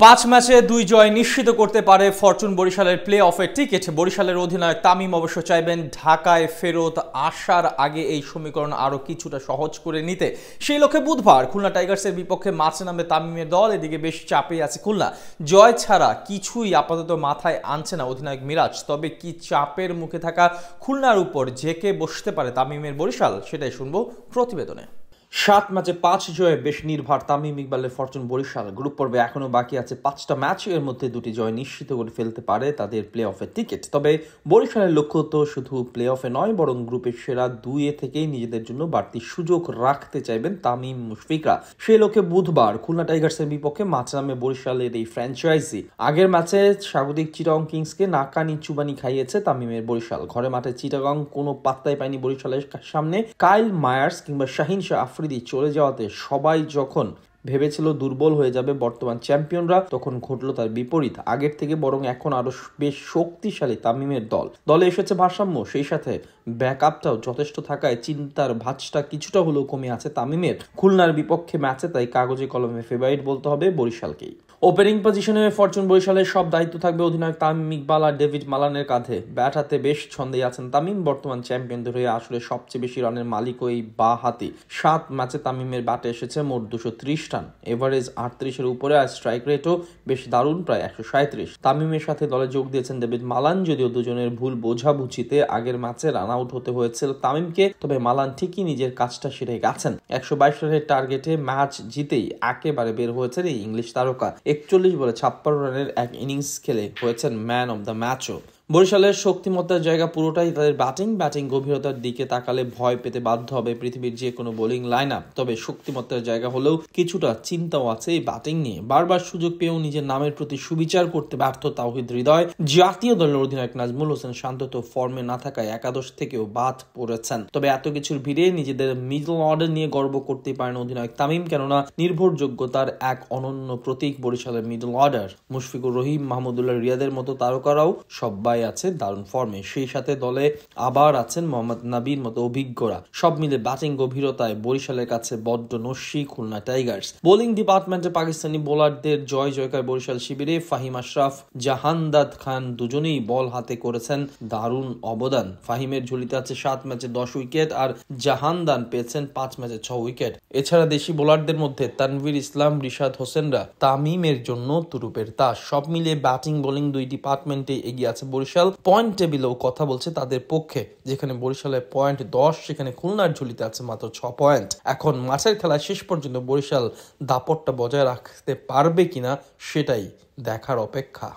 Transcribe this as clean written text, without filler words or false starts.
পাঁচ ম্যাচে ২ জয় নিশ্চিত করতে পারে ফরচুন বরিশালের প্লে অফের টিকিট। বরিশালের অধিনায়ক তামিম অবশ্য চাইবেন ঢাকায় ফেরত আসার আগে এই সমীকরণ আরও কিছুটা সহজ করে নিতে। সেই লক্ষ্যে বুধবার খুলনা টাইগার্সের বিপক্ষে মাঠে নামবে তামিমের দল। এদিকে বেশ চাপে আছে খুলনা। জয় ছাড়া কিছুই আপাতত মাথায় আনছে না অধিনায়ক মিরাজ। তবে কি চাপের মুখে থাকা খুলনার উপর ঝেঁকে বসতে পারে তামিমের বরিশাল, সেটাই শুনবো প্রতিবেদনে। 7 ম্যাচে 5 জয়ে বেশ নির্ভর তামিম ইকবালের ফরচুন বরিশাল। গ্রুপ পর্বে এখনো বাকি আছে 5টা ম্যাচ, এর মধ্যে 2টি জয় নিশ্চিত করে ফেলতে পারে তাদের প্লে অফের টিকিট। তবে বরিশালের লক্ষ্য তো শুধু প্লে অফে নয়, বরং গ্রুপের সেরা 2 থেকেই নিজেদের জন্য বাড়তি সুযোগ রাখতে চাইবেন তামিম মুশফিকরা। সেই লক্ষ্যে বুধবার খুলনা টাইগার্সের বিপক্ষে মাঠে নামে বরিশালের এই ফ্র্যাঞ্চাইজি। আগের ম্যাচে স্বাগতিক চিটাগং কিংসকে নাকানি চুবানি খাইয়েছে তামিমের বরিশাল। ঘরে মাঠে চিটাগং কোনো পাত্তাই পায়নি বরিশালের সামনে। কাইল মায়ার্স কিংবা শাহিন শাহ আফ্রিদি চলে যাওয়াতে সবাই যখন ভেবেছিল দুর্বল হয়ে যাবে বর্তমান চ্যাম্পিয়নরা, তখন ঘটল তার বিপরীত। আগের থেকে বরং এখন আরো বেশ শক্তিশালী তামিমের দলে এসেছে ভারসাম্য, সেই সাথে ব্যাকআপটাও যথেষ্ট থাকায় চিন্তার ভাঁজটা কিছুটা হলেও কমে আছে তামিমের। খুলনার বিপক্ষে ম্যাচে তাই কাগজে কলমে ফেভারিট বলতে হবে বরিশালকেই। ওপেনিং পজিশনে ফরচুন বরিশালের সব দায়িত্ব থাকবে অধিনায়ক তামিম ইকবাল আর ডেভিড মালানের কাঁধে। ব্যাট হাতে বেশ ছন্দে আছেন তামিম। বর্তমান চ্যাম্পিয়নদের হয়ে আসলে সবচেয়ে বেশি রানের মালিক ওই বা হাতি। 7 ম্যাচে তামিমের ব্যাটে এসেছে মোট 230 রান, এভারেজ 38-এর উপরে, আর স্ট্রাইক রেটও বেশ দারুণ, প্রায় 137। তামিমের সাথে দলে যোগ দিয়েছেন ডেভিড মালান। যদিও দুজনের ভুল বোঝাবুঝিতে আগের ম্যাচে রান আউট হতে হয়েছিল তামিমকে, তবে মালান ঠিকই নিজের কাজটা সেরে গেছেন। 122 রানের টার্গেটে ম্যাচ জিতেই একেবারে বের হয়েছেন এই ইংলিশ তারকা। 41 বলে 56 রানের এক ইনিংস খেলে হয়েছেন ম্যান অব দ্য ম্যাচও। বরিশালের শক্তিমত্তার জায়গা পুরোটাই তাদের ব্যাটিং গভীরতার দিকে তাকালে ভয় পেতে বাধ্য হবে পৃথিবীর যে কোনো বোলিং লাইন আপ। তবে শক্তিমত্তার জায়গা হলেও কিছুটা চিন্তাও আছে এই ব্যাটিং নিয়ে। বারবার সুযোগ পেয়েও নিজের নামের প্রতি সুবিচার করতে ব্যর্থ তাওহিদ হৃদয়। জাতীয় দলের অধিনায়ক নাজমুল হোসেন শান্ত তো ফর্মে না থাকায় একাদশ থেকেও বাদ পড়েছেন। তবে এত কিছুর ভিড়ে নিজেদের মিডল অর্ডার নিয়ে গর্ব করতে পারেন অধিনায়ক তামিম, কেননা নির্ভরযোগ্যতার এক অনন্য প্রতীক বরিশালের মিডল অর্ডার। মুশফিকুর রহিম, মাহমুদুল্লাহ রিয়াদের মতো তারকারাও সবাই আছে দারুণ ফর্মে। সেই সাথে দলে আবার আছেন মোহাম্মদ নাবির মতো অভিজ্ঞরা। সব মিলে ব্যাটিং গভীরতায় বরিশালের কাছে বড্ড নস্যি খুলনা টাইগার্স। বোলিং ডিপার্টমেন্টে পাকিস্তানি বোলারদের জয়কার বরিশাল শিবিরে। ফাহিম আশরাফ, জাহানদাদ খান দুজনেই বল হাতে করেছেন দারুণ অবদান। ফাহিমের ঝুলিতে আছে 7 ম্যাচে 10 উইকেট, আর জাহানদান পেয়েছেন 5 ম্যাচে 6 উইকেট। এছাড়া দেশি বোলারদের মধ্যে তানভীর ইসলাম, রিশাদ হোসেনরা তামিমের জন্য তুরুপের তাস। সব মিলিয়ে ব্যাটিং বোলিং 2 ডিপার্টমেন্টে এগিয়ে আছে বরিশাল। পয়েন্ট টেবিলেও কথা বলছে তাদের পক্ষে। যেখানে বরিশালের পয়েন্ট 10, সেখানে খুলনার ঝুলিতে আছে মাত্র 6 পয়েন্ট। এখন মাঠের খেলায় শেষ পর্যন্ত বরিশাল দাপটটা বজায় রাখতে পারবে কিনা সেটাই দেখার অপেক্ষা।